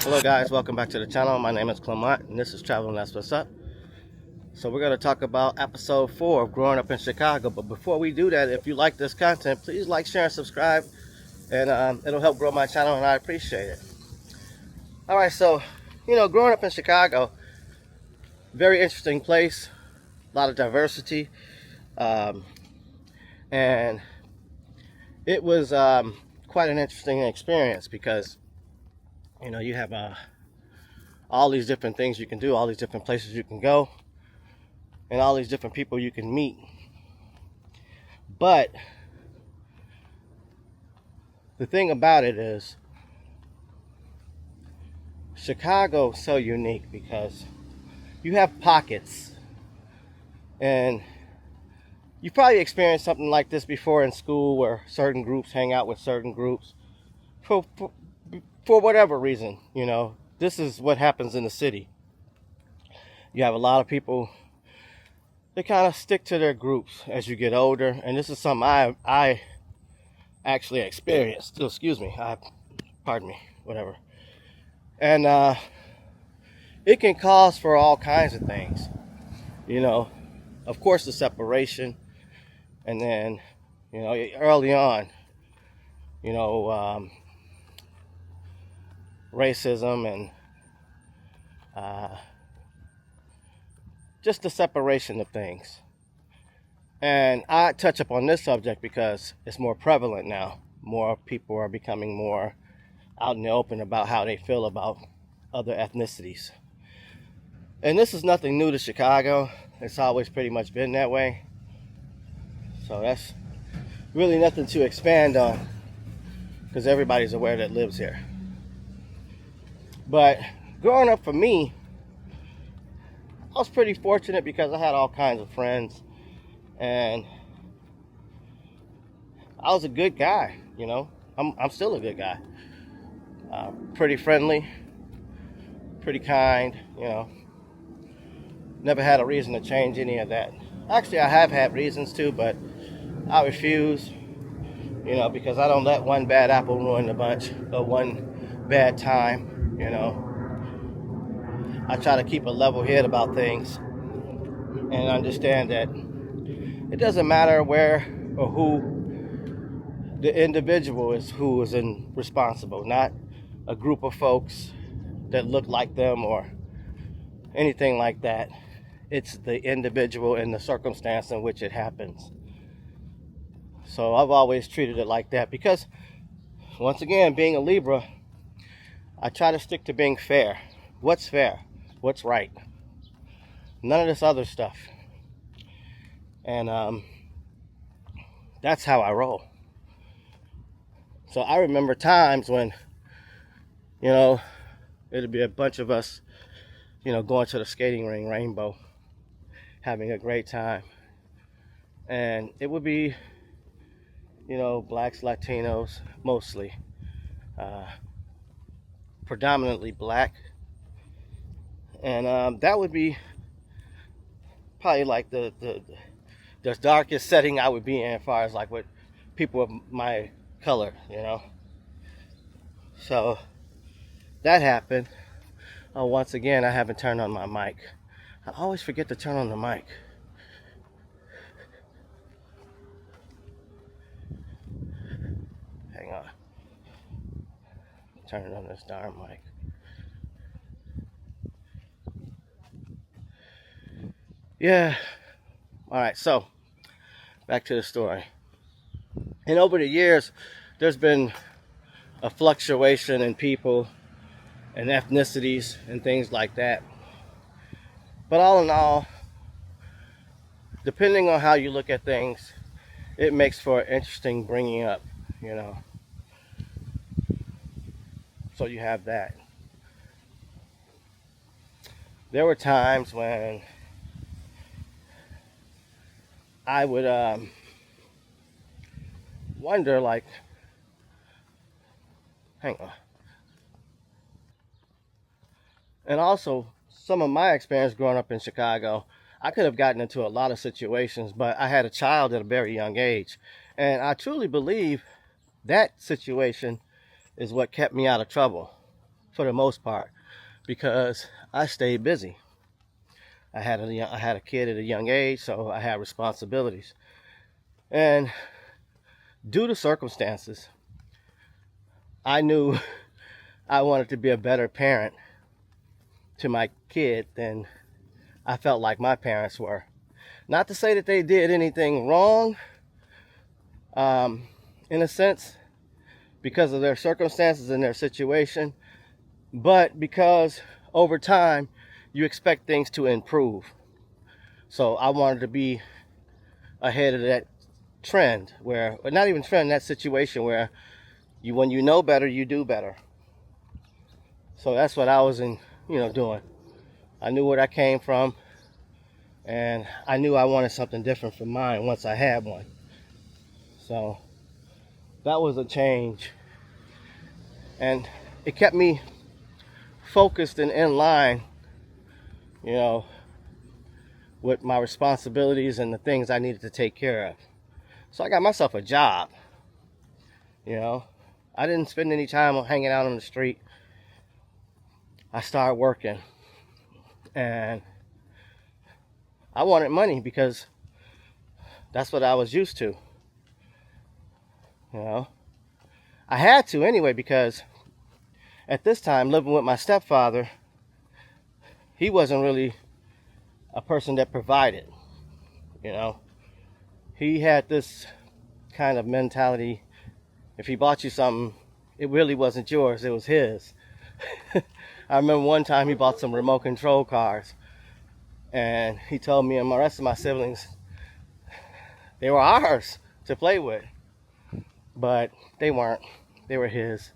Hello guys, welcome back to the channel. My name is Clement and this is Traveling That's What's Up. So we're going to talk about episode 4 of growing up in Chicago. But before we do that, if you like this content, please like, share, and subscribe. And it'll help grow my channel and I appreciate it. Alright, so, growing up in Chicago, very interesting place, a lot of diversity. And it was quite an interesting experience because you have all these different things you can do, all these different places you can go, and all these different people you can meet. But the thing about it is, Chicago is so unique because you have pockets, and you probably experienced something like this before in school where certain groups hang out with certain groups for whatever reason. This is what happens in the city. You have a lot of people, they kind of stick to their groups as you get older, and this is something I actually experienced. Excuse me, pardon me, whatever. And it can cause for all kinds of things. Of course, the separation, and then early on, racism and just the separation of things. And I touch upon this subject because it's more prevalent now. More people are becoming more out in the open about how they feel about other ethnicities. And this is nothing new to Chicago. It's always pretty much been that way. So that's really nothing to expand on because everybody's aware that lives here. But growing up for me, I was pretty fortunate because I had all kinds of friends and I was a good guy, I'm still a good guy. Pretty friendly, pretty kind, Never had a reason to change any of that. Actually, I have had reasons to, but I refuse, because I don't let one bad apple ruin the bunch or one bad time. I try to keep a level head about things and understand that it doesn't matter where or who the individual is who is responsible, not a group of folks that look like them or anything like that. It's the individual and the circumstance in which it happens. So I've always treated it like that because, once again, being a Libra, I try to stick to being fair. What's fair? What's right? None of this other stuff. And that's how I roll. So I remember times when, it'd be a bunch of us, going to the skating ring, Rainbow, having a great time. And it would be, blacks, Latinos, mostly. Predominantly black. And that would be probably like the darkest setting I would be in as far as like with people of my color, So that happened. Once again, I haven't turned on my mic. I always forget to turn on the mic. Hang on. Turn it on this darn mic. Yeah. Alright, so back to the story. And over the years, there's been a fluctuation in people and ethnicities and things like that. But all in all, depending on how you look at things, it makes for an interesting bringing up, So you have that. There were times when I would wonder, like, hang on. And also, some of my experience growing up in Chicago, I could have gotten into a lot of situations, but I had a child at a very young age. And I truly believe that situation is what kept me out of trouble. for the most part, because I stayed busy. I had a kid at a young age, so I had responsibilities. And due to circumstances, I knew I wanted to be a better parent to my kid than I felt like my parents were. Not to say that they did anything wrong, in a sense, because of their circumstances and their situation, but because over time you expect things to improve. So I wanted to be ahead of that trend, where, or not even trend, that situation where when you know better, you do better. So that's what I was doing. I knew where I came from, and I knew I wanted something different from mine once I had one. So that was a change, and it kept me focused and in line, with my responsibilities and the things I needed to take care of. So I got myself a job. I didn't spend any time hanging out on the street. I started working, and I wanted money because that's what I was used to. I had to anyway, because at this time, living with my stepfather, he wasn't really a person that provided. He had this kind of mentality: if he bought you something, it really wasn't yours, it was his. I remember one time he bought some remote control cars, and he told me and the rest of my siblings they were ours to play with, but they weren't. They were his.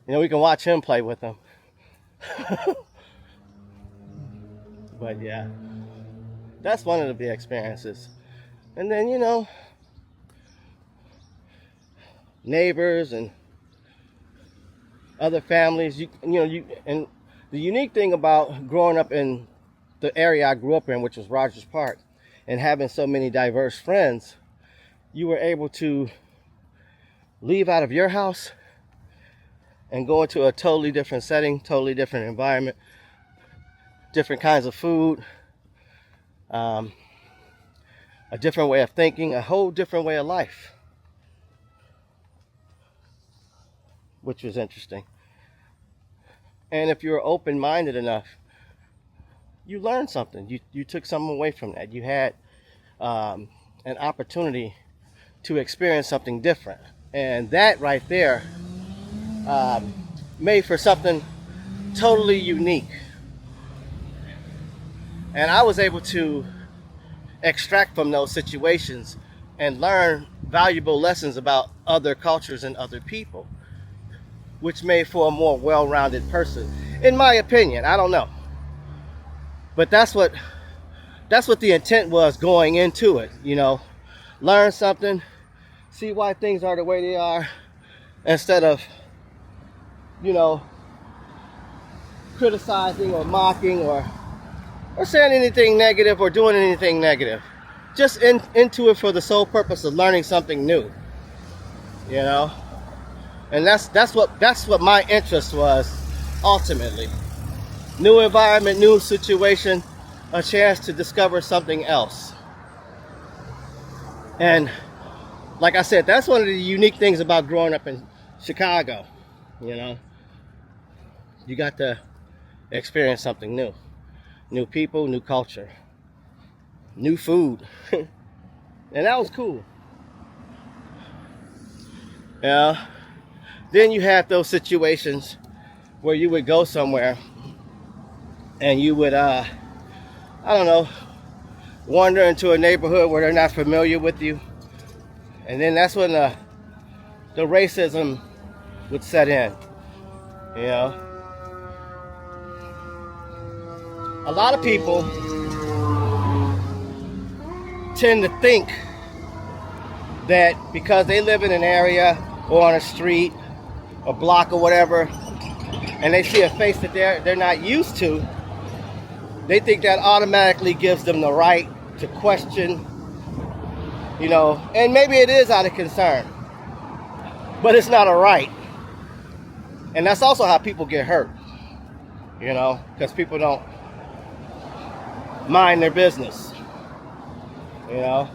We can watch him play with them. But yeah, that's one of the big experiences. And then, neighbors and other families, and the unique thing about growing up in the area I grew up in, which was Rogers Park, and having so many diverse friends, you were able to leave out of your house and go into a totally different setting, totally different environment, different kinds of food, a different way of thinking, a whole different way of life, which was interesting. And if you're open-minded enough, you learned something. You took something away from that. You had an opportunity to experience something different. And that right there made for something totally unique. And I was able to extract from those situations and learn valuable lessons about other cultures and other people, which made for a more well-rounded person, in my opinion. I don't know, but that's what the intent was going into it. Learn something, see why things are the way they are, instead of criticizing or mocking or saying anything negative or doing anything negative. Just into it for the sole purpose of learning something new. And that's what my interest was ultimately. New environment, new situation, a chance to discover something else. And like I said, that's one of the unique things about growing up in Chicago. You got to experience something new. New people, new culture, new food. And that was cool. Then you have those situations where you would go somewhere and you would, wander into a neighborhood where they're not familiar with you. And then that's when the racism would set in. A lot of people tend to think that because they live in an area or on a street or block or whatever, and they see a face that they're not used to, they think that automatically gives them the right to question, and maybe it is out of concern, but it's not a right. And that's also how people get hurt, you know, because people don't mind their business, you know.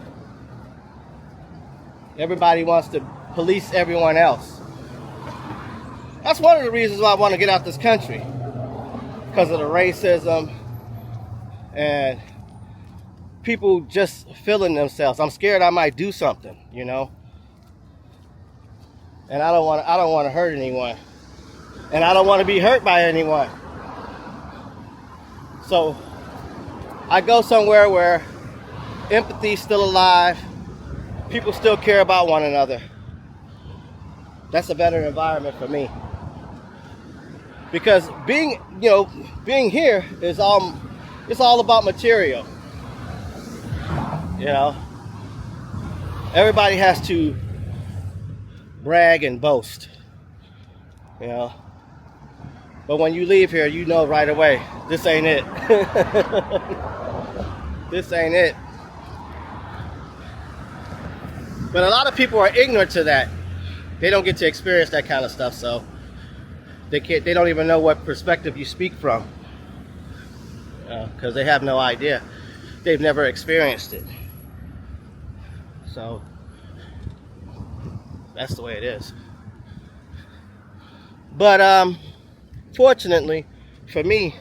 Everybody wants to police everyone else. That's one of the reasons why I want to get out this country, because of the racism and people just feeling themselves. I'm scared I might do something, you know, and I don't want to hurt anyone, and I don't want to be hurt by anyone. So I go somewhere where empathy's still alive, people still care about one another. That's a better environment for me, because being here is it's all about material. You know, everybody has to brag and boast, you know, but when you leave here, you know right away, this ain't it. This ain't it. But a lot of people are ignorant to that. They don't get to experience that kind of stuff, so they don't even know what perspective you speak from, because they have no idea. They've never experienced it. So that's the way it is. But fortunately for me,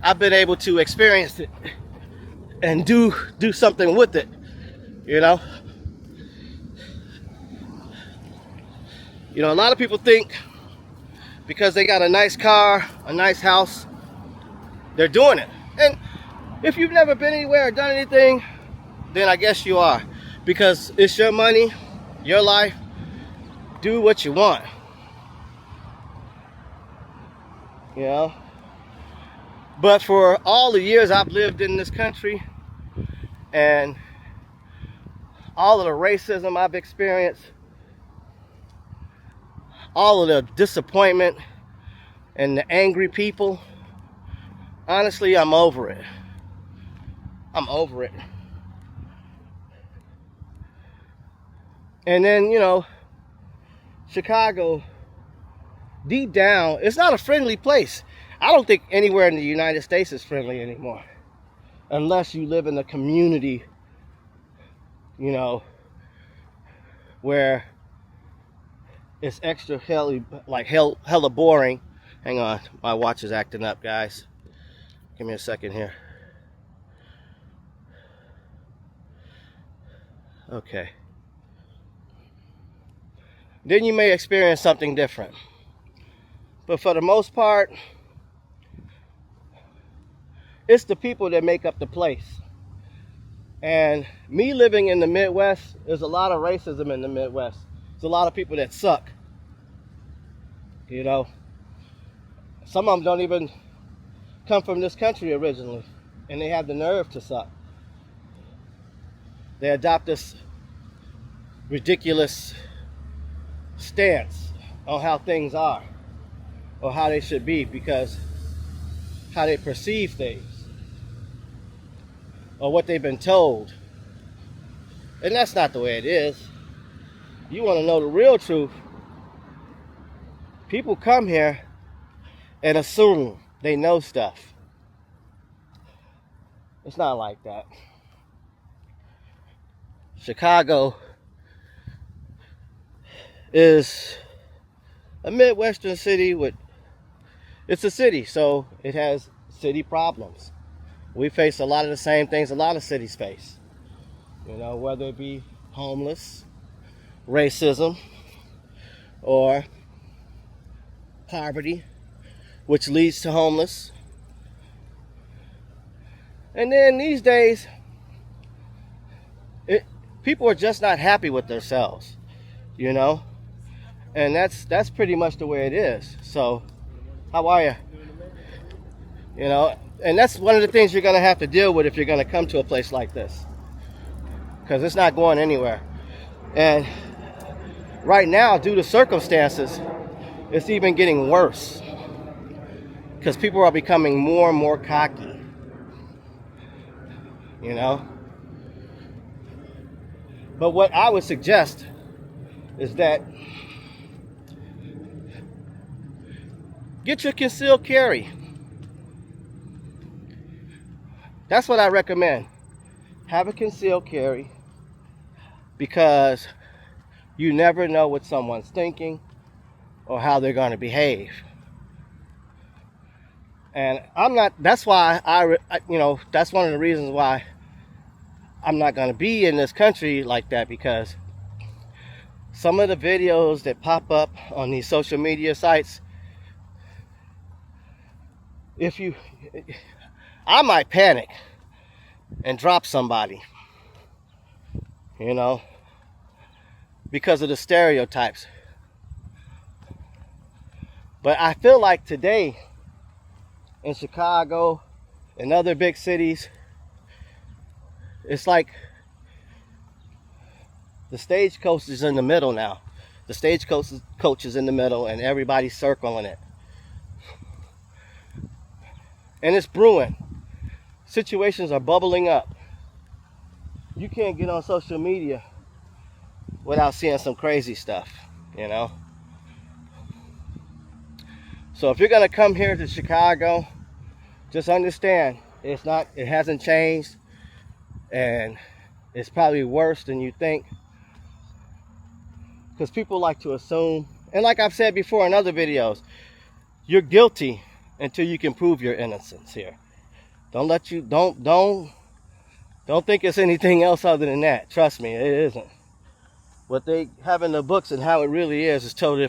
I've been able to experience it and do something with it, you know. You know, a lot of people think because they got a nice car, a nice house, they're doing it. And if you've never been anywhere or done anything, then I guess you are, because it's your money, your life. Do what you want, you know. But for all the years I've lived in this country and all of the racism I've experienced, all of the disappointment and the angry people, honestly, I'm over it. I'm over it. And then, you know, Chicago, deep down, it's not a friendly place. I don't think anywhere in the United States is friendly anymore, unless you live in a community, you know, where it's extra hella boring. Hang on, my watch is acting up, guys. Give me a second here. Okay. Then you may experience something different. But for the most part, it's the people that make up the place. And me living in the Midwest, there's a lot of racism in the Midwest. There's a lot of people that suck. You know, some of them don't even come from this country originally, and they have the nerve to suck. They adopt this ridiculous stance on how things are or how they should be, because how they perceive things or what they've been told. And that's not the way it is. You want to know the real truth, people come here and assume they know stuff. It's not like that. Chicago is a Midwestern city it's a city, so it has city problems. We face a lot of the same things a lot of cities face. You know, whether it be homeless, racism, or poverty, which leads to homeless. And then these days, people are just not happy with themselves, you know? And that's pretty much the way it is. So, how are you? You know, and that's one of the things you're going to have to deal with if you're going to come to a place like this, because it's not going anywhere. And right now, due to circumstances, it's even getting worse, because people are becoming more and more cocky, you know. But what I would suggest is that Get your concealed carry. That's what I recommend. Have a concealed carry, because you never know what someone's thinking or how they're going to behave. And that's why that's one of the reasons why I'm not going to be in this country like that, because some of the videos that pop up on these social media sites, I might panic and drop somebody, because of the stereotypes. But I feel like today in Chicago and other big cities, it's like the stagecoach is in the middle now. The stagecoach is in the middle and everybody's circling it. And it's brewing. Situations are bubbling up. You can't get on social media without seeing some crazy stuff, So if you're gonna come here to Chicago, just understand it hasn't changed, and it's probably worse than you think, because people like to assume, and like I've said before in other videos, you're guilty until you can prove your innocence here. Don't think it's anything else other than that. Trust me, it isn't. What they have in the books and how it really is totally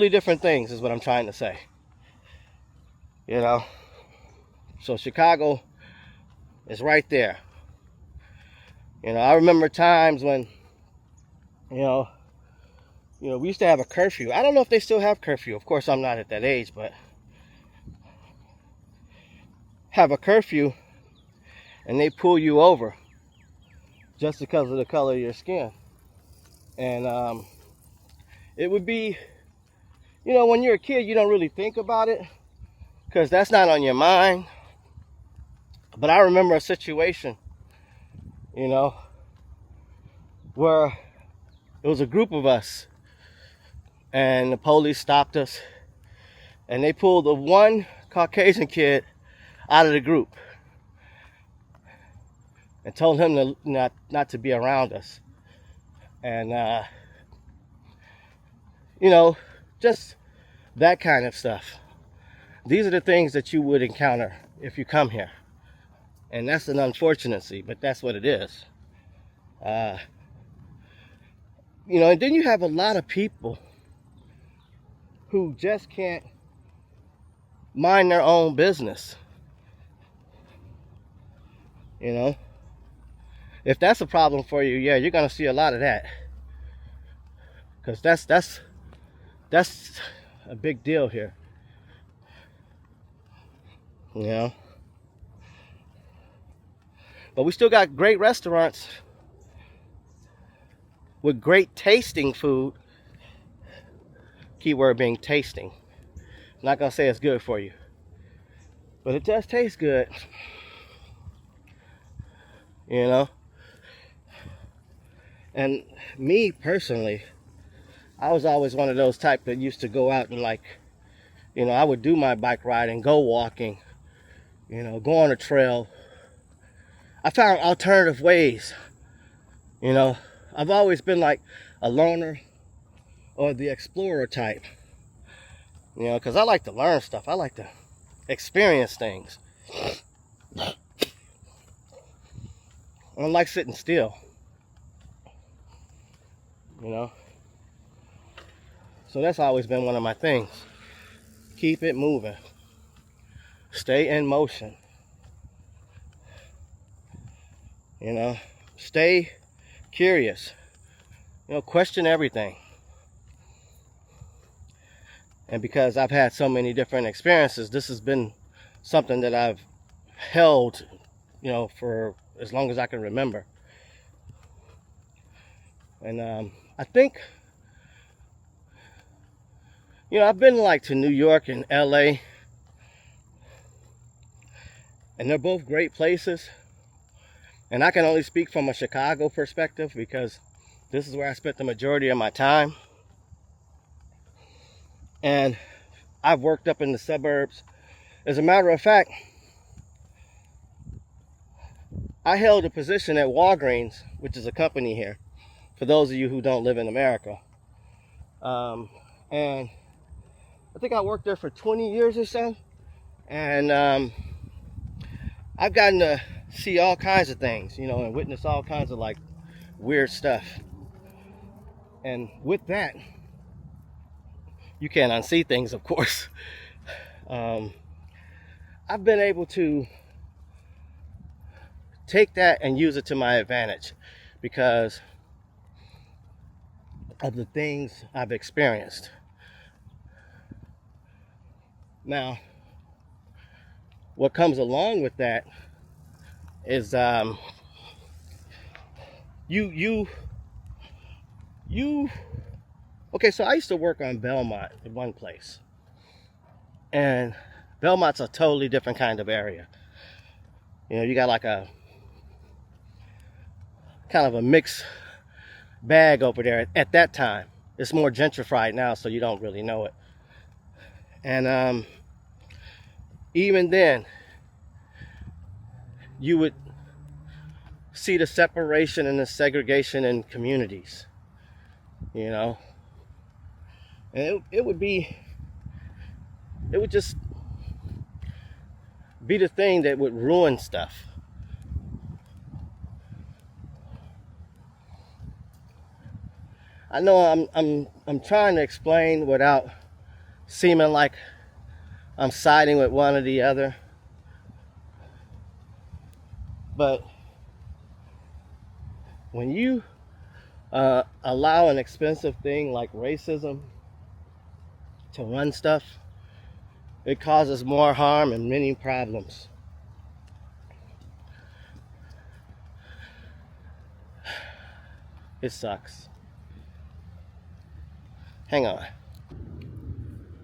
different things, is what I'm trying to say. So Chicago is right there. I remember times when, we used to have a curfew. I don't know if they still have curfew. Of course, I'm not at that age, but have a curfew and they pull you over just because of the color of your skin. And it would be, when you're a kid, you don't really think about it because that's not on your mind. But I remember a situation, where it was a group of us and the police stopped us and they pulled the one Caucasian kid out of the group and told him to not to be around us. And just that kind of stuff. These are the things that you would encounter if you come here, and that's an unfortunacy, but that's what it is. And then you have a lot of people who just can't mind their own business. If that's a problem for you, yeah, you're gonna see a lot of that, because that's a big deal here. But we still got great restaurants with great tasting food. Keyword being tasting. I'm not gonna say it's good for you, but it does taste good. And me personally, I was always one of those type that used to go out and I would do my bike riding, go walking, go on a trail. I found alternative ways. I've always been like a loner or the explorer type. Because I like to learn stuff. I like to experience things. I don't like sitting still. So that's always been one of my things. Keep it moving. Stay in motion. Stay curious. Question everything. And because I've had so many different experiences, this has been something that I've held, for as long as I can remember. And I think, I've been to New York and LA, and they're both great places. And I can only speak from a Chicago perspective because this is where I spent the majority of my time. And I've worked up in the suburbs. As a matter of fact, I held a position at Walgreens, which is a company here, for those of you who don't live in America. And I think I worked there for 20 years or so. And I've gotten to see all kinds of things, you know, and witness all kinds of like weird stuff. And with that, you can't unsee things, of course. I've been able to take that and use it to my advantage because of the things I've experienced. Now, what comes along with that is okay, so I used to work on Belmont at one place, and Belmont's a totally different kind of area. You know, you got like a kind of a mixed bag over there at that time. It's more gentrified now, so you don't really know it. And even then, you would see the separation and the segregation in communities, you know. And it would just be the thing that would ruin stuff. I know I'm trying to explain without seeming like I'm siding with one or the other, but when you allow an expensive thing like racism to run stuff, it causes more harm and many problems. It sucks. Hang on.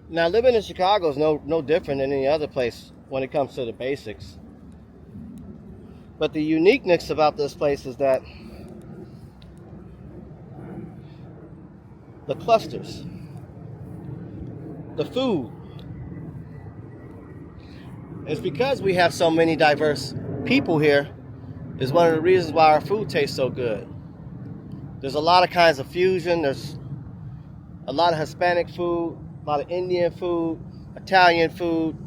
Now, living in Chicago is no different than any other place when it comes to the basics. But the uniqueness about this place is that the clusters, the food, it's because we have so many diverse people here is one of the reasons why our food tastes so good. There's a lot of kinds of fusion. There's a lot of Hispanic food, a lot of Indian food, Italian food.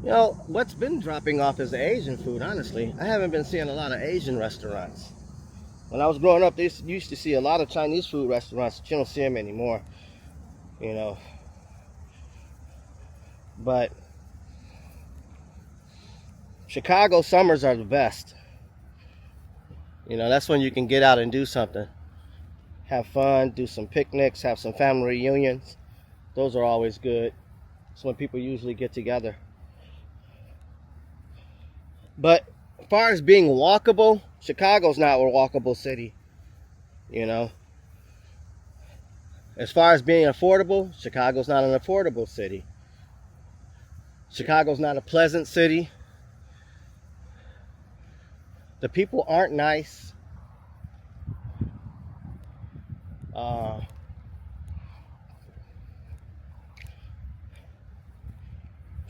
You know, what's been dropping off is the Asian food, honestly. I haven't been seeing a lot of Asian restaurants. When I was growing up, you used to see a lot of Chinese food restaurants, but you don't see them anymore, you know. But Chicago summers are the best. You know, that's when you can get out and do something. Have fun, do some picnics, have some family reunions. Those are always good. It's when people usually get together. But as far as being walkable, Chicago's not a walkable city, you know. As far as being affordable, Chicago's not an affordable city. Chicago's not a pleasant city. The people aren't nice.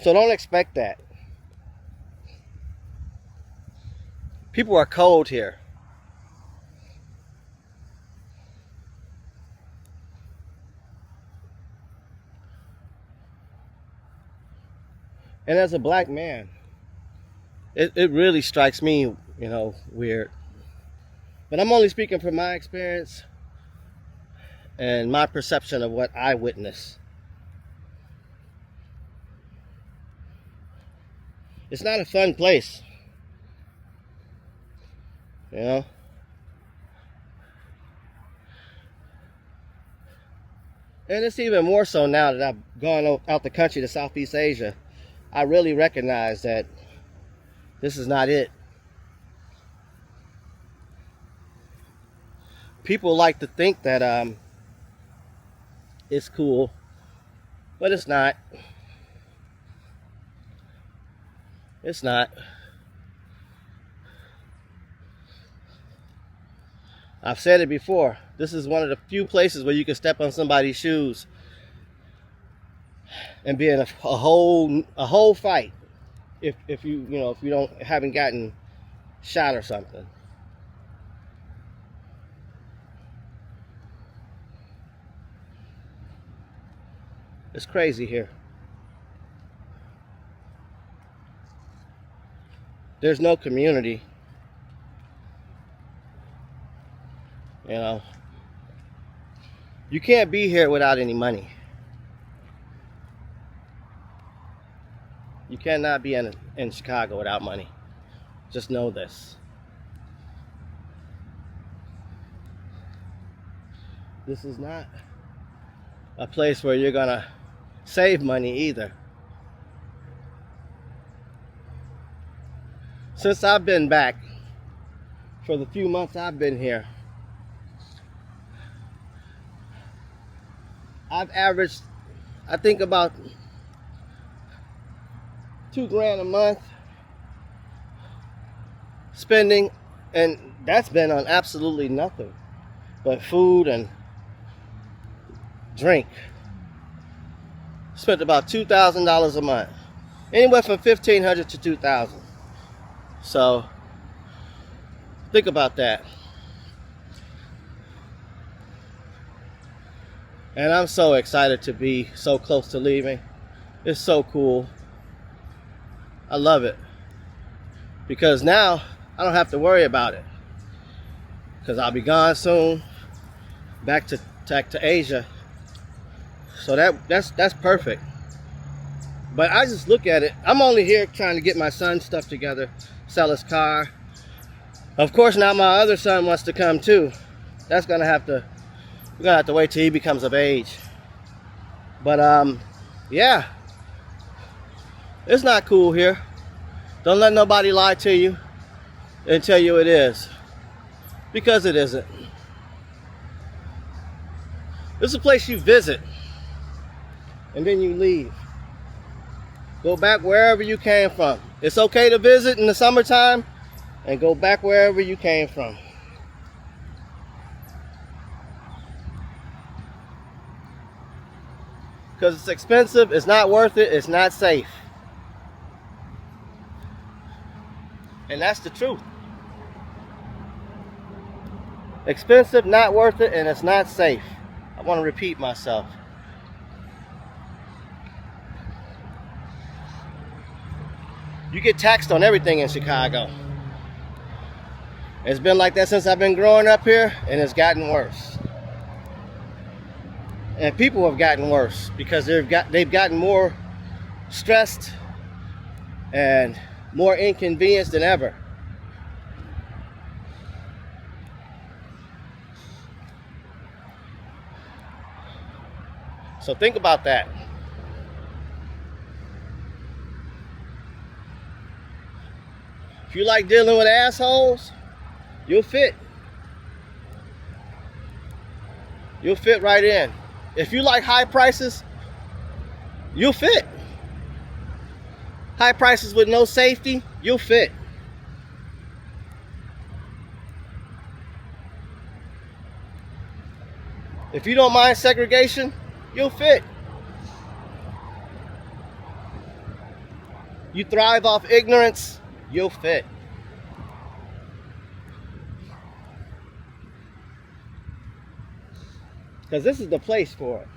So don't expect that. People are cold here. And as a black man, it really strikes me, you know, weird. But I'm only speaking from my experience and my perception of what I witness. It's not a fun place, you know. And it's even more so now that I've gone out the country to Southeast Asia. I really recognize that this is not it. People like to think that it's cool, but it's not. It's not. I've said it before. This is one of the few places where you can step on somebody's shoes and being a whole fight if you haven't gotten shot or something. It's crazy here. There's no community. You know, you can't be here without any money. You cannot be in Chicago without money. Just know this. This is not a place where you're gonna save money either. Since I've been back, for the few months I've been here, I've averaged, I think, about $2,000 a month spending, and that's been on absolutely nothing but food and drink. Spent about $2,000 a month, anywhere from $1,500 to $2,000. So think about that. And I'm so excited to be so close to leaving. It's so cool. I love it. Because now I don't have to worry about it. Because I'll be gone soon. Back to Asia. So that's perfect. But I just look at it. I'm only here trying to get my son's stuff together. Sell his car. Of course now my other son wants to come too. That's gonna have to, we're gonna have to wait till he becomes of age. But yeah, it's not cool here. Don't let nobody lie to you and tell you it is, because it isn't. This is a place you visit and then you leave. Go back wherever you came from. It's okay to visit in the summertime and go back wherever you came from. Because it's expensive, it's not worth it, it's not safe. And that's the truth. Expensive, not worth it, and it's not safe. I want to repeat myself. You get taxed on everything in Chicago. It's been like that since I've been growing up here, and it's gotten worse. And people have gotten worse because they've gotten more stressed and more inconvenienced than ever. So think about that. If you like dealing with assholes, you'll fit. You'll fit right in. If you like high prices, you'll fit. High prices with no safety, you'll fit. If you don't mind segregation, you'll fit. You thrive off ignorance, you'll fit. Because this is the place for it.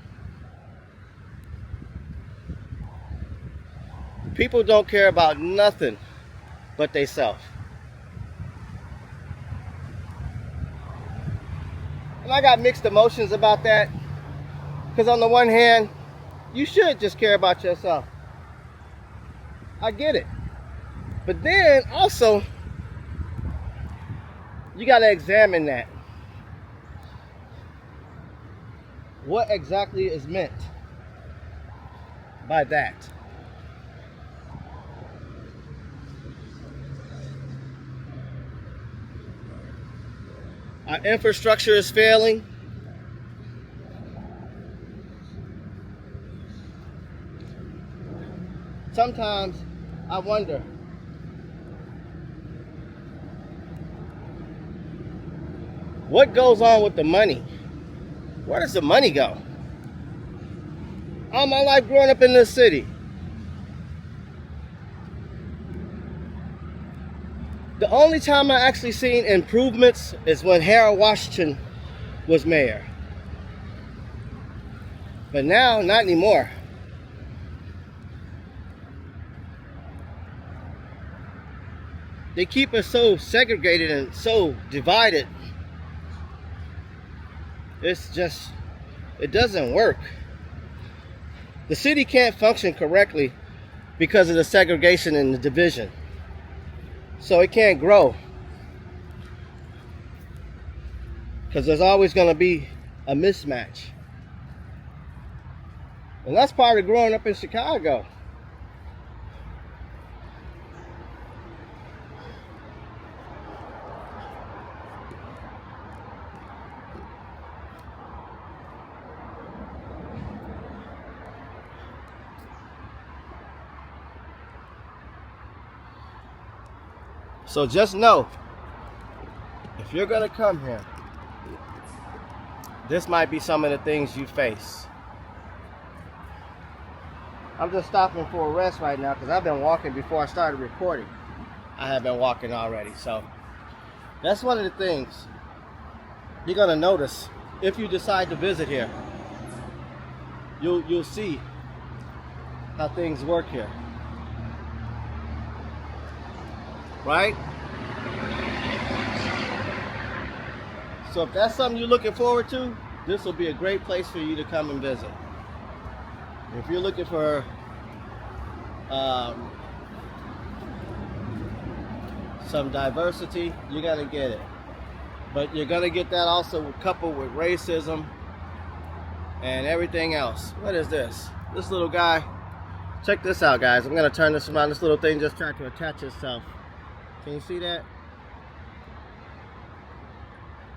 People don't care about nothing but they self. And I got mixed emotions about that. Because on the one hand, you should just care about yourself. I get it. But then also, you got to examine that. What exactly is meant by that? Our infrastructure is failing. Sometimes I wonder, what goes on with the money? Where does the money go? all my life growing up in this city. The only time I actually seen improvements is when Harold Washington was mayor. But now, not anymore. They keep us so segregated and so divided. It's just, it doesn't work. The city can't function correctly because of the segregation and the division. So it can't grow. Because there's always going to be a mismatch. And that's part of growing up in Chicago. So just know, if you're gonna come here, this might be some of the things you face. I'm just stopping for a rest right now because I've been walking before I started recording. I have been walking already, so that's one of the things you're gonna notice if you decide to visit here. You'll see how things work here. Right? So if that's something you're looking forward to, this will be a great place for you to come and visit. If you're looking for some diversity, you gotta get it. But you're gonna get that also coupled with racism and everything else. What is this? This little guy. Check this out, guys. I'm gonna turn this around. This little thing just tried to attach itself. Can you see that?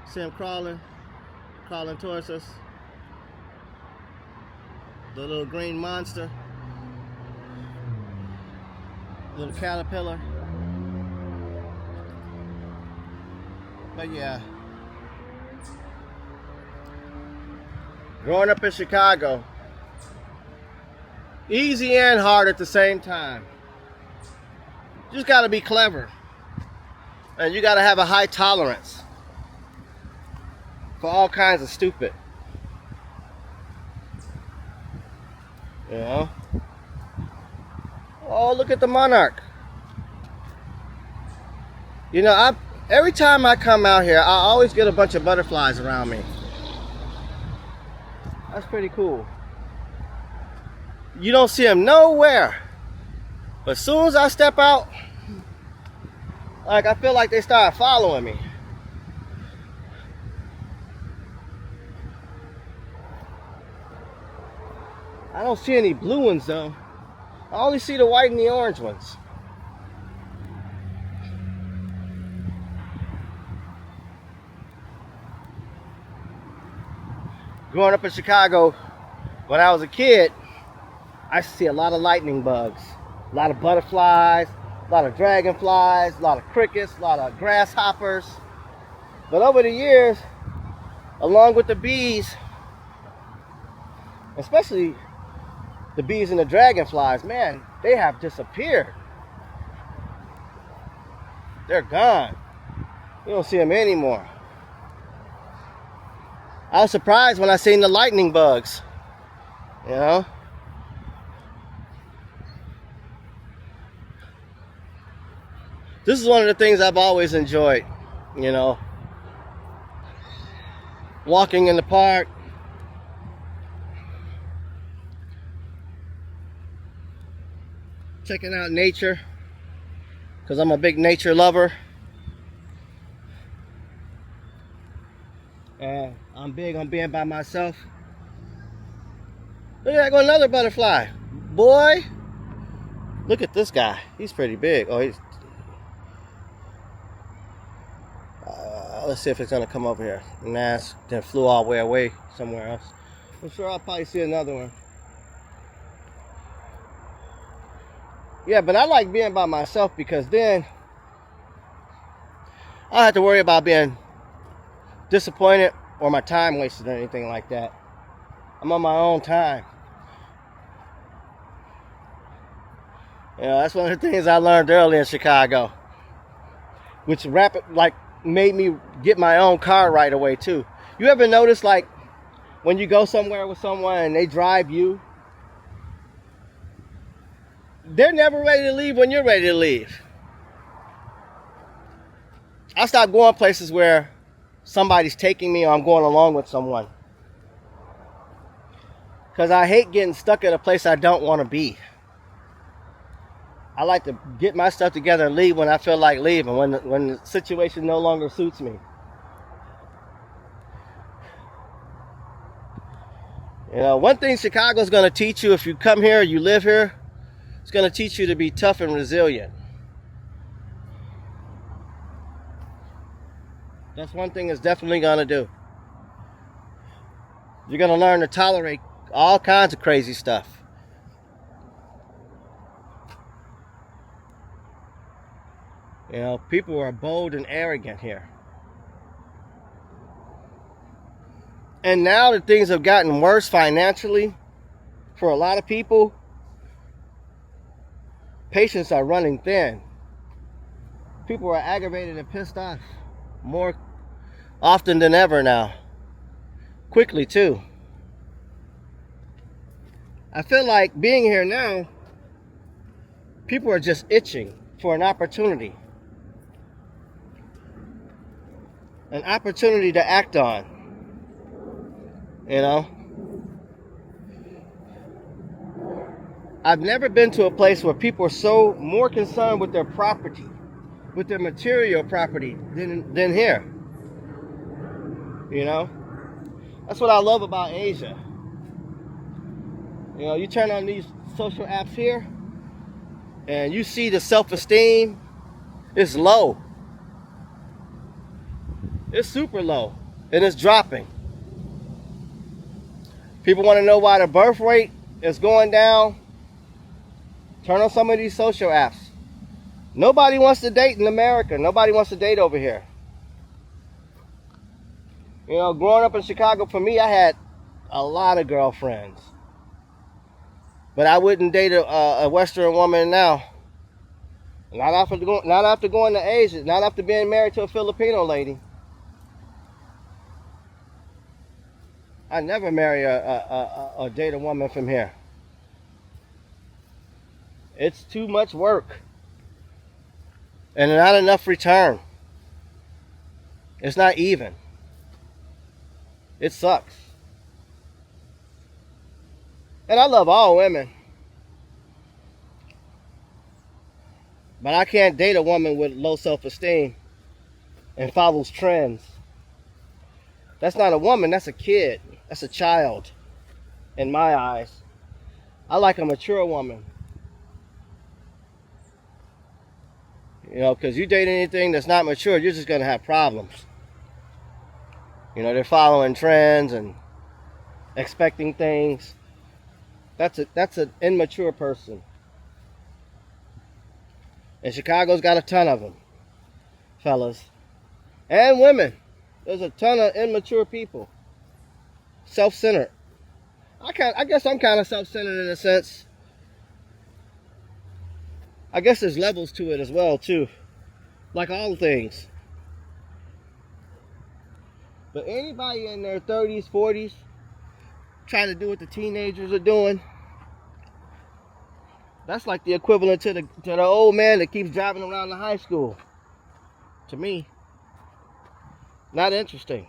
See him crawling towards us. The little green monster. Little caterpillar. But yeah. Growing up in Chicago, easy and hard at the same time. You just gotta be clever. And you gotta have a high tolerance for all kinds of stupid. You know? Oh, look at the monarch. You know, every time I come out here, I always get a bunch of butterflies around me. That's pretty cool. You don't see them nowhere. But as soon as I step out, like, I feel like they start following me. I don't see any blue ones though. I only see the white and the orange ones. Growing up in Chicago, when I was a kid, I used to see a lot of lightning bugs, a lot of butterflies, a lot of dragonflies, a lot of crickets, a lot of grasshoppers. But over the years, along with the bees, especially the bees and the dragonflies, man, they have disappeared. They're gone. You don't see them anymore. I was surprised when I seen the lightning bugs, you know? This is one of the things I've always enjoyed, you know? Walking in the park, checking out nature, because I'm a big nature lover. And I'm big on being by myself. Look at that, go another butterfly. Boy, look at this guy. He's pretty big. Oh, he's... let's see if it's gonna come over here. Nah, it then flew all the way away somewhere else. I'm sure I'll probably see another one. Yeah, but I like being by myself because then I don't have to worry about being disappointed or my time wasted or anything like that. I'm on my own time. That's one of the things I learned early in Chicago, which made me get my own car right away too. You ever notice, like, when you go somewhere with someone and they drive you, they're never ready to leave when you're ready to leave. I stopped going places where somebody's taking me or I'm going along with someone, because I hate getting stuck at a place I don't want to be. I like to get my stuff together and leave when I feel like leaving, when the situation no longer suits me. One thing Chicago's going to teach you if you come here, you live here, it's going to teach you to be tough and resilient. That's one thing it's definitely going to do. You're going to learn to tolerate all kinds of crazy stuff. People are bold and arrogant here. And now that things have gotten worse financially for a lot of people, patience are running thin. People are aggravated and pissed off more often than ever now. Quickly too. I feel like being here now, people are just itching for an opportunity. An opportunity to act on. I've never been to a place where people are so more concerned with their property, with their material property than here. That's what I love about Asia. You turn on these social apps here and you see the self-esteem is low. It's super low and it's dropping. People want to know why the birth rate is going down. Turn on some of these social apps. Nobody wants to date in America. Nobody wants to date over here. Growing up in Chicago, for me, I had a lot of girlfriends. But I wouldn't date a Western woman now. Not after going to Asia. Not after being married to a Filipino lady. I never marry or date a woman from here. It's too much work. And not enough return. It's not even. It sucks. And I love all women. But I can't date a woman with low self-esteem and follows trends. That's not a woman, that's a kid. That's a child in my eyes. I like a mature woman. Because you date anything that's not mature, you're just going to have problems. They're following trends and expecting things. That's an immature person. And Chicago's got a ton of them, fellas. And women. There's a ton of immature people. Self-centered. I guess I'm kind of self-centered in a sense. I guess there's levels to it as well, too. Like all things. But anybody in their 30s, 40s, trying to do what the teenagers are doing, that's like the equivalent to the old man that keeps driving around the high school. To me. Not interesting.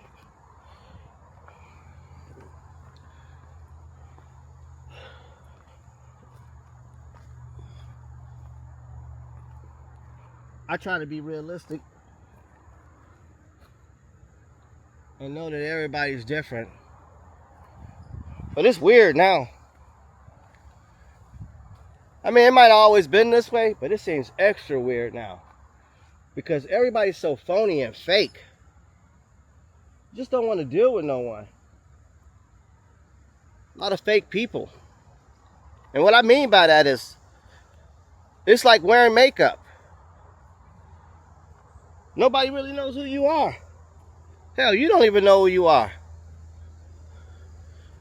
I try to be realistic and know that everybody's different. But it's weird now. I mean, it might have always been this way, but it seems extra weird now. Because everybody's so phony and fake. You just don't want to deal with no one. A lot of fake people. And what I mean by that is, it's like wearing makeup. Nobody really knows who you are. Hell, you don't even know who you are.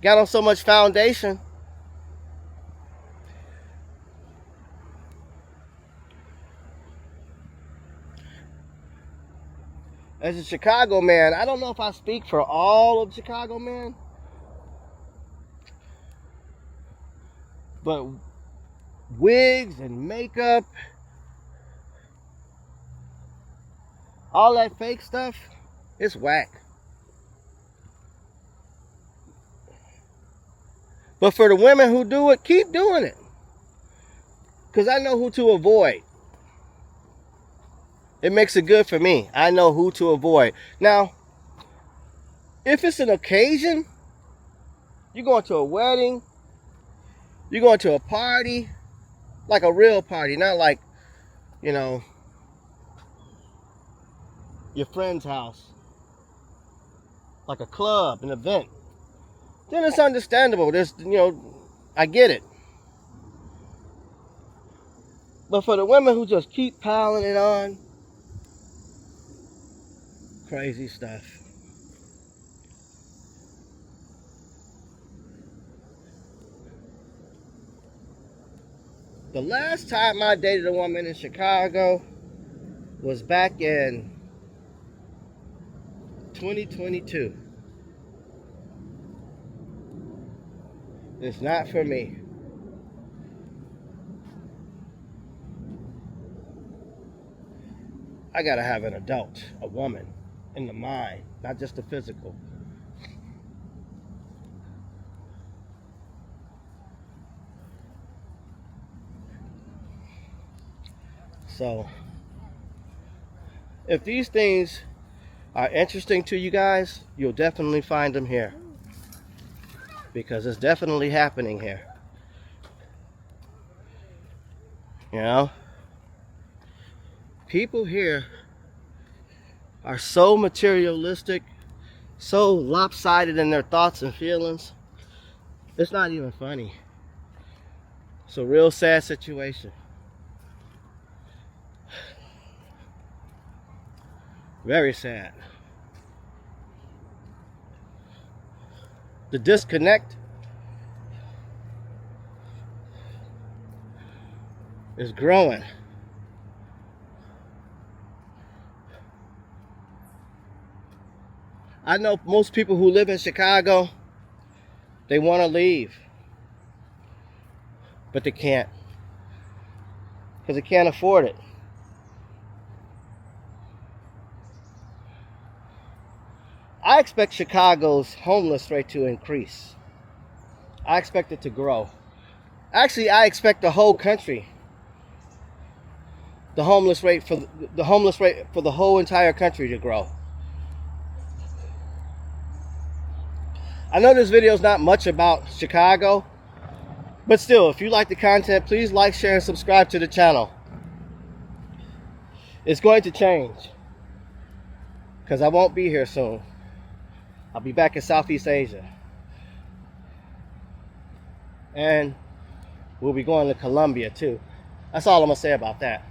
Got on so much foundation. As a Chicago man, I don't know if I speak for all of Chicago men, but wigs and makeup, all that fake stuff, it's whack. But for the women who do it, keep doing it. Because I know who to avoid. It makes it good for me. I know who to avoid. Now, if it's an occasion, you're going to a wedding, you're going to a party, like a real party, not like, you know, your friend's house, like a club, an event, then it's understandable. There's, you know, I get it. But for the women who just keep piling it on, crazy stuff. The last time I dated a woman in Chicago was back in 2022. It's not for me. I gotta have an adult, a woman, in the mind, not just the physical. So, if these things are interesting to you guys, you'll definitely find them here. Because it's definitely happening here. You know? People here are so materialistic, so lopsided in their thoughts and feelings. It's not even funny. It's a real sad situation. Very sad. The disconnect is growing. I know most people who live in Chicago, they want to leave, but they can't, because they can't afford it. I expect Chicago's homeless rate to increase. I expect it to grow. Actually, I expect the whole country, the homeless rate for the whole entire country to grow. I know this video is not much about Chicago, but still, if you like the content, please like, share, and subscribe to the channel. It's going to change, because I won't be here soon. I'll be back in Southeast Asia. And we'll be going to Colombia too. That's all I'm going to say about that.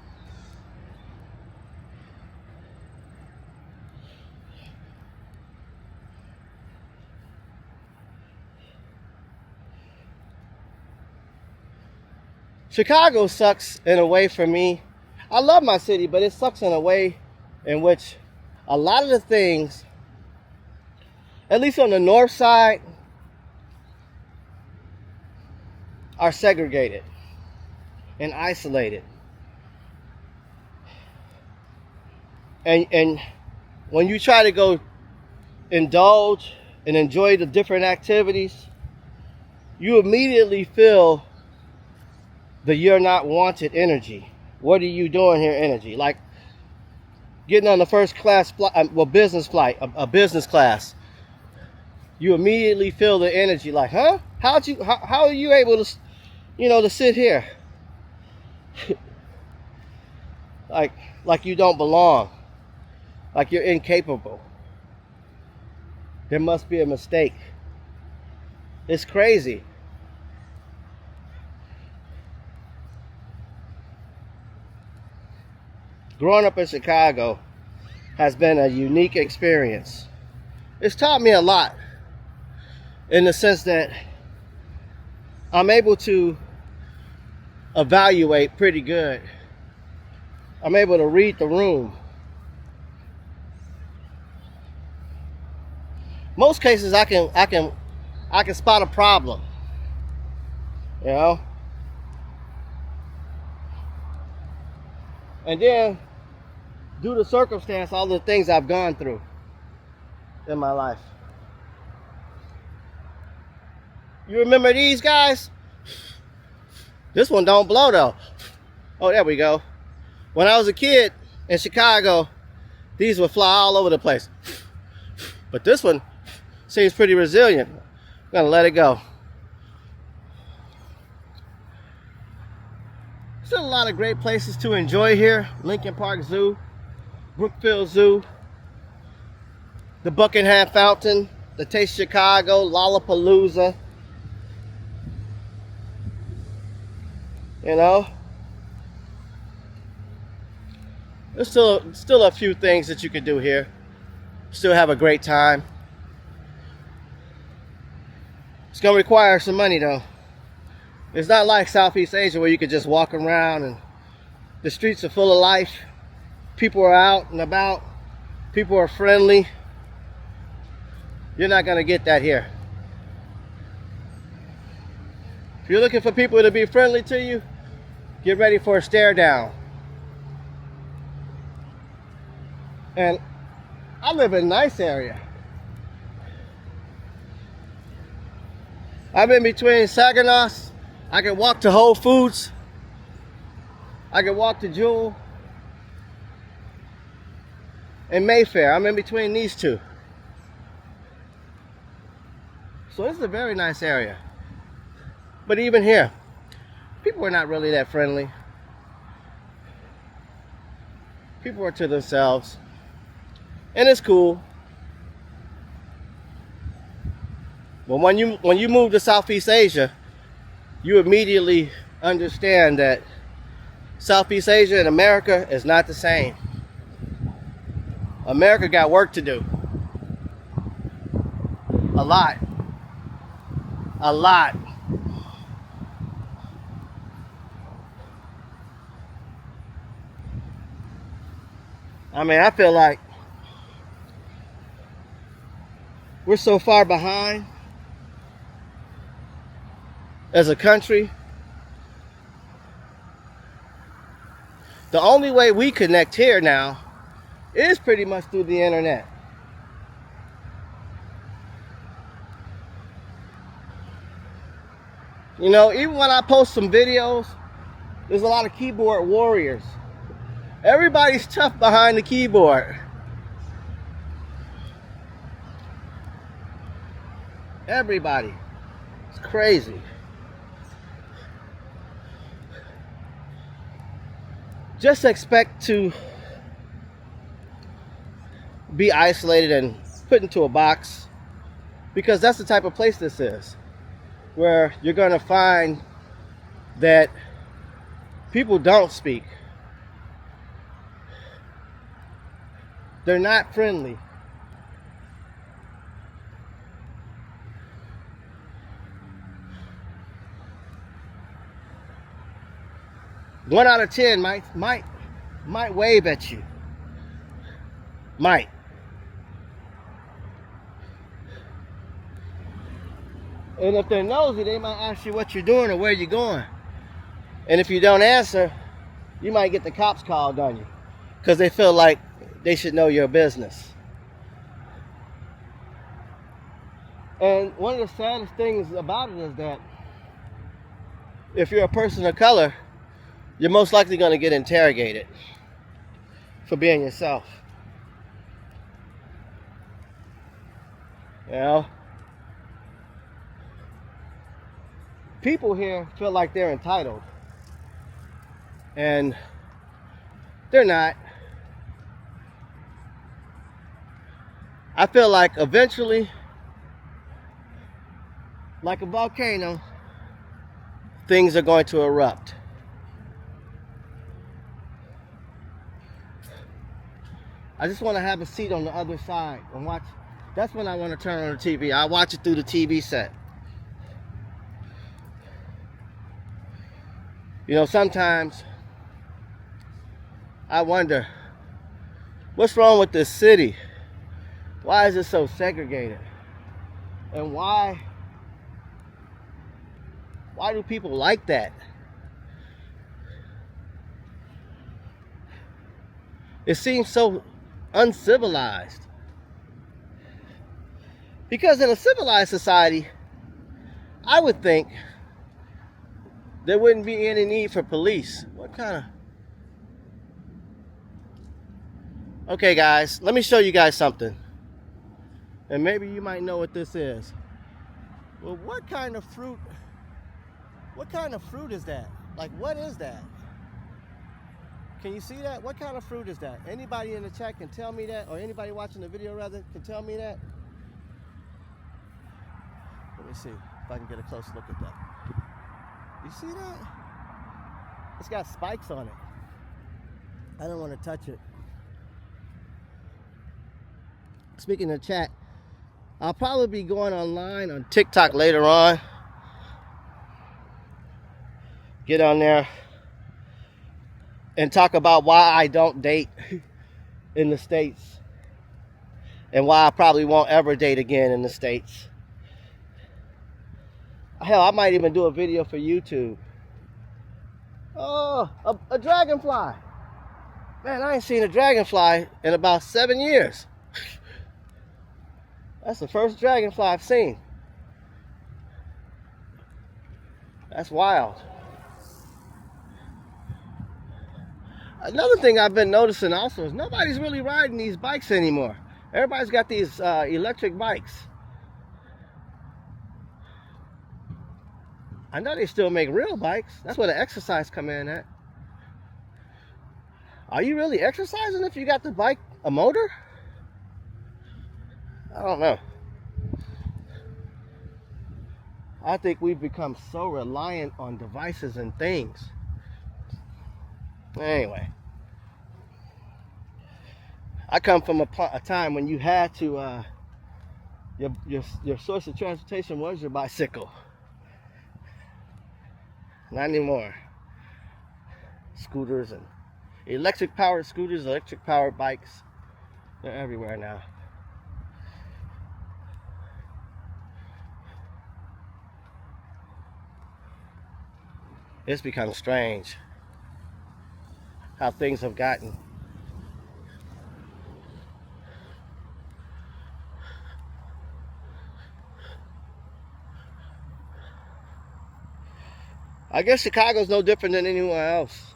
Chicago sucks in a way for me. I love my city, but it sucks in a way in which a lot of the things, at least on the north side, are segregated and isolated. And when you try to go indulge and enjoy the different activities, you immediately feel the "you're not wanted" energy. What are you doing here energy? Like getting on the first class flight, business flight, a business class. You immediately feel the energy like, huh? How are you able to, to sit here? like you don't belong. Like you're incapable. There must be a mistake. It's crazy. Growing up in Chicago has been a unique experience. It's taught me a lot in the sense that I'm able to evaluate pretty good. I'm able to read the room. most cases I can spot a problem, you know. And then, due to circumstance, all the things I've gone through in my life. You remember these guys? This one don't blow though. Oh, there we go. When I was a kid in Chicago, these would fly all over the place. But this one seems pretty resilient. I'm gonna let it go. Still a lot of great places to enjoy here. Lincoln Park Zoo, Brookfield Zoo, the Buckingham Fountain, the Taste Chicago, Lollapalooza. You know, there's still a few things that you can do here. Still have a great time. It's gonna require some money though. It's not like Southeast Asia where you can just walk around and the streets are full of life. People are out and about. People are friendly. You're not gonna get that here. If you're looking for people to be friendly to you, get ready for a stare down. And I live in a nice area. I'm in between Saginaw. I can walk to Whole Foods. I can walk to Jewel and Mayfair. I'm in between these two. So this is a very nice area. But even here, people are not really that friendly. People are to themselves. And it's cool. But when you move to Southeast Asia, you immediately understand that Southeast Asia and America is not the same. America got work to do. A lot. A lot. I mean, I feel like we're so far behind as a country. The only way we connect here now is pretty much through the internet. You know, even when I post some videos, there's a lot of keyboard warriors. Everybody's tough behind the keyboard. Everybody. It's crazy. Just expect to be isolated and put into a box, because that's the type of place this is, where you're going to find that people don't speak. They're not friendly. One out of 10 might wave at you. Might. And if they're nosy, they might ask you what you're doing or where you're going. And if you don't answer, you might get the cops called on you, because they feel like they should know your business. And one of the saddest things about it is that if you're a person of color, you're most likely going to get interrogated for being yourself. You know? People here feel like they're entitled. And they're not. I feel like eventually, like a volcano, things are going to erupt. I just want to have a seat on the other side and watch. That's when I want to turn on the TV. I watch it through the TV set. You know, sometimes I wonder, what's wrong with this city? Why is it so segregated? And why do people like that? It seems so uncivilized. Because in a civilized society, I would think there wouldn't be any need for police. What kind of... Okay, guys, let me show you guys something. And maybe you might know what this is. Well, what kind of fruit is that? Like, what is that? Can you see that? What kind of fruit is that? Anybody in the chat can tell me that, or anybody watching the video rather can tell me that? Let me see if I can get a close look at that. You see that? It's got spikes on it. I don't want to touch it. Speaking of chat, I'll probably be going online on TikTok later on. Get on there and talk about why I don't date in the States and why I probably won't ever date again in the States. Hell, I might even do a video for YouTube. Oh, a dragonfly. Man, I ain't seen a dragonfly in about 7 years. That's the first dragonfly I've seen. That's wild. Another thing I've been noticing also is nobody's really riding these bikes anymore. Everybody's got these electric bikes. I know they still make real bikes. That's where the exercise come in at. Are you really exercising if you got the bike a motor? I don't know. I think we've become so reliant on devices and things. Anyway, I come from a time when you had to, your source of transportation was your bicycle. Not anymore. Scooters and electric powered scooters, electric powered bikes, they're everywhere now. It's become strange how things have gotten. I guess Chicago's no different than anywhere else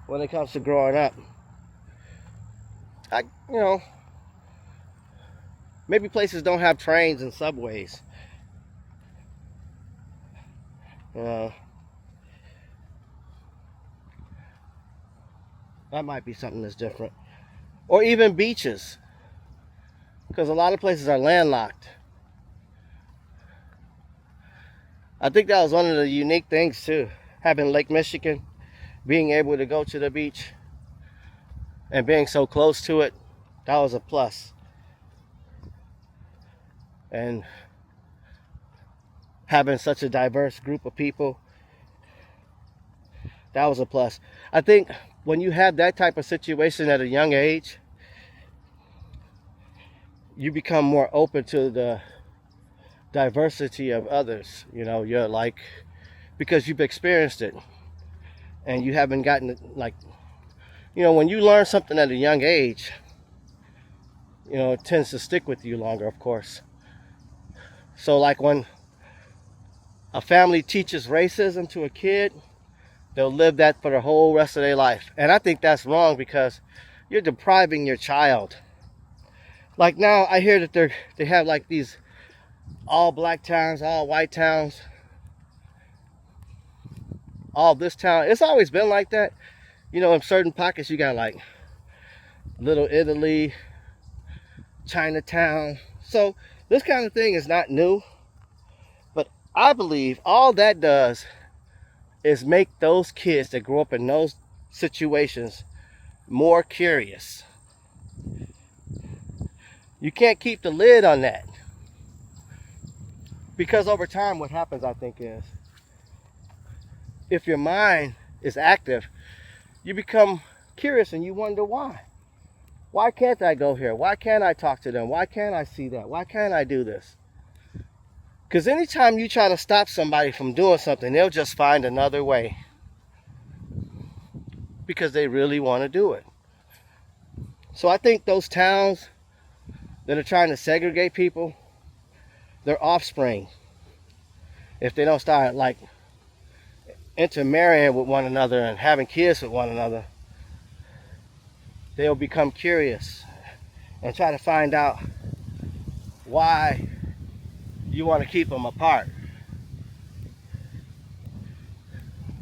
when it comes to growing up. Maybe places don't have trains and subways. That might be something that's different. Or even beaches, because a lot of places are landlocked. I think that was one of the unique things too, having Lake Michigan, being able to go to the beach and being so close to it. That was a plus. And having such a diverse group of people, that was a plus. I think when you have that type of situation at a young age, you become more open to the diversity of others. You're like, because you've experienced it and you haven't gotten it, like, when you learn something at a young age, it tends to stick with you longer, of course. So like when a family teaches racism to a kid, they'll live that for the whole rest of their life. And I think that's wrong, because you're depriving your child. Like now I hear that they have like these all black towns, all white towns, all this town. It's always been like that. In certain pockets you got like Little Italy, Chinatown. So this kind of thing is not new. But I believe all that does is make those kids that grow up in those situations more curious. You can't keep the lid on that. Because over time what happens, I think, is if your mind is active, you become curious and you wonder why. Why can't I go here? Why can't I talk to them? Why can't I see that? Why can't I do this? Because anytime you try to stop somebody from doing something, they'll just find another way. Because they really want to do it. So I think those towns that are trying to segregate people, their offspring, if they don't start like intermarrying with one another and having kids with one another, they'll become curious and try to find out why you want to keep them apart.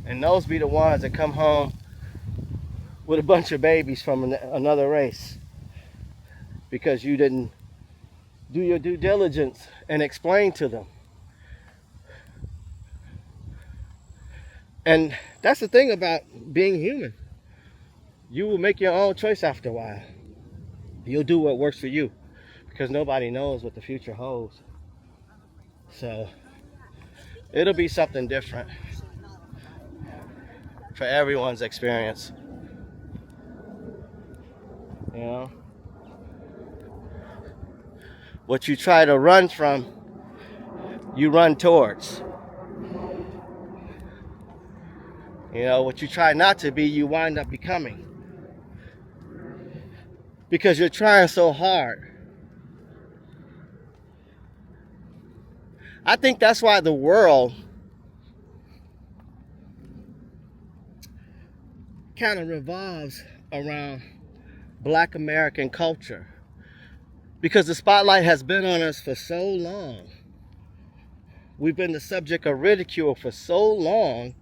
And those be the ones that come home with a bunch of babies from another race because you didn't do your due diligence and explain to them. And that's the thing about being human. You will make your own choice after a while. You'll do what works for you because nobody knows what the future holds. So it'll be something different for everyone's experience. You know? What you try to run from, you run towards. You know, what you try not to be, you wind up becoming. Because you're trying so hard. I think that's why the world kind of revolves around Black American culture. Because the spotlight has been on us for so long. We've been the subject of ridicule for so long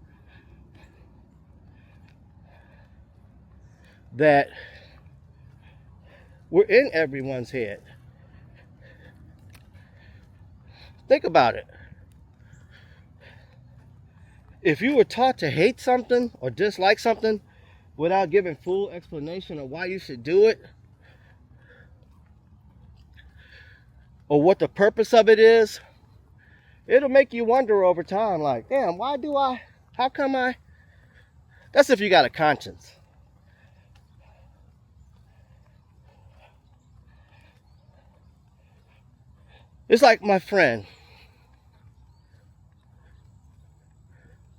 that we're in everyone's head. Think about it. If you were taught to hate something or dislike something without giving full explanation of why you should do it, or what the purpose of it is, it'll make you wonder over time, like, damn, how come I? That's if you got a conscience. It's like my friend.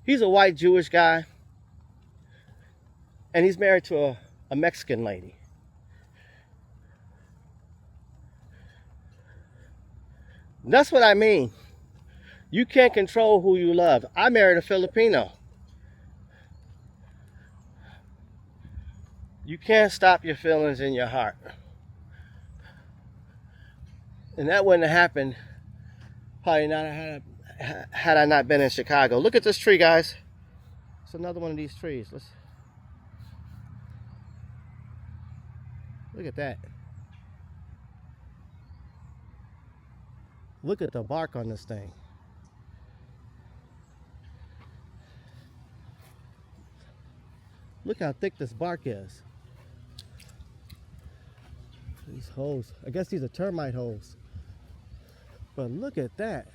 He's a white Jewish guy, and he's married to a Mexican lady. That's what I mean. You can't control who you love. I married a Filipino. You can't stop your feelings in your heart. And that wouldn't have happened probably not had I not been in Chicago. Look at this tree, guys. It's another one of these trees. Look at that. Look at the bark on this thing. Look how thick this bark is. These holes, I guess these are termite holes. But look at that.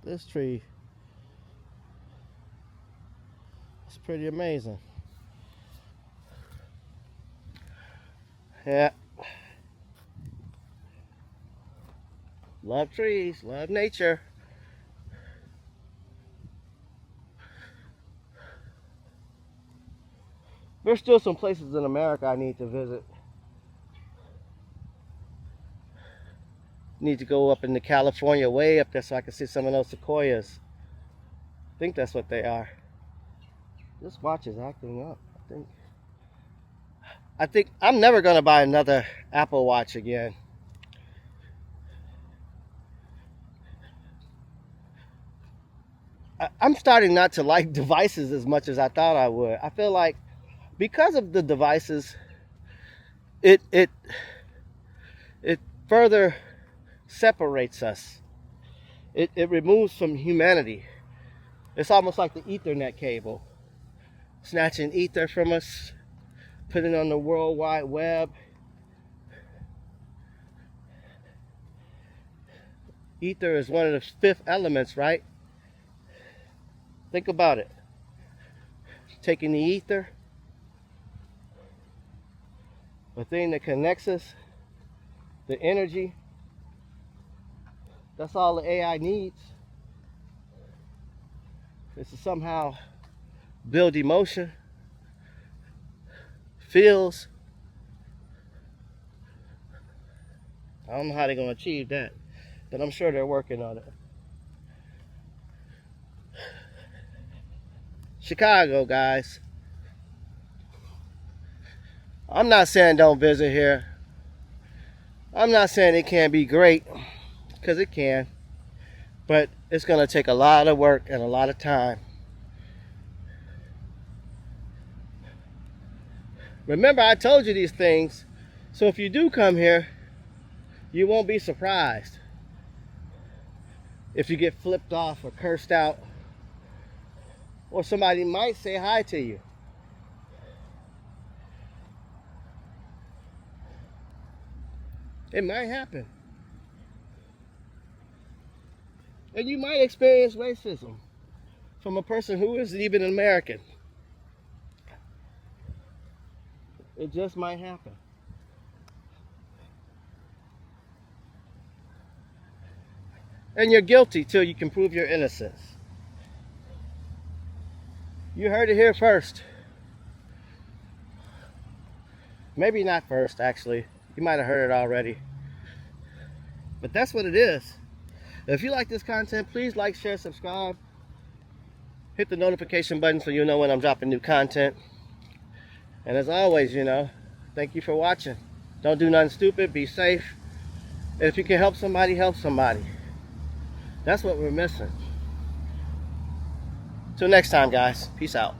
This tree is pretty amazing. Yeah. Love trees, love nature. There's still some places in America I need to visit. Need to go up into California, way up there, so I can see some of those sequoias. I think that's what they are. This watch is acting up, I think I'm never going to buy another Apple Watch again. I'm starting not to like devices as much as I thought I would. I feel like because of the devices, it further separates us. It removes from humanity. It's almost like the Ethernet cable, snatching ether from us, putting it on the World Wide Web. Ether is one of the fifth elements, right? Think about it. Taking the ether, the thing that connects us, the energy. That's all the AI needs, is to somehow build emotion, feels. I don't know how they're going to achieve that, but I'm sure they're working on it. Chicago, guys. I'm not saying don't visit here. I'm not saying it can't be great, because it can. But it's going to take a lot of work and a lot of time. Remember, I told you these things, so if you do come here, you won't be surprised if you get flipped off or cursed out, or somebody might say hi to you. It might happen. And you might experience racism from a person who isn't even an American. It just might happen. And you're guilty till you can prove your innocence. You heard it here first. Maybe not first, actually. You might have heard it already. But that's what it is. If you like this content, please like, share, subscribe. Hit the notification button so you'll know when I'm dropping new content. And as always, thank you for watching. Don't do nothing stupid. Be safe. And if you can help somebody, help somebody. That's what we're missing. Till next time, guys. Peace out.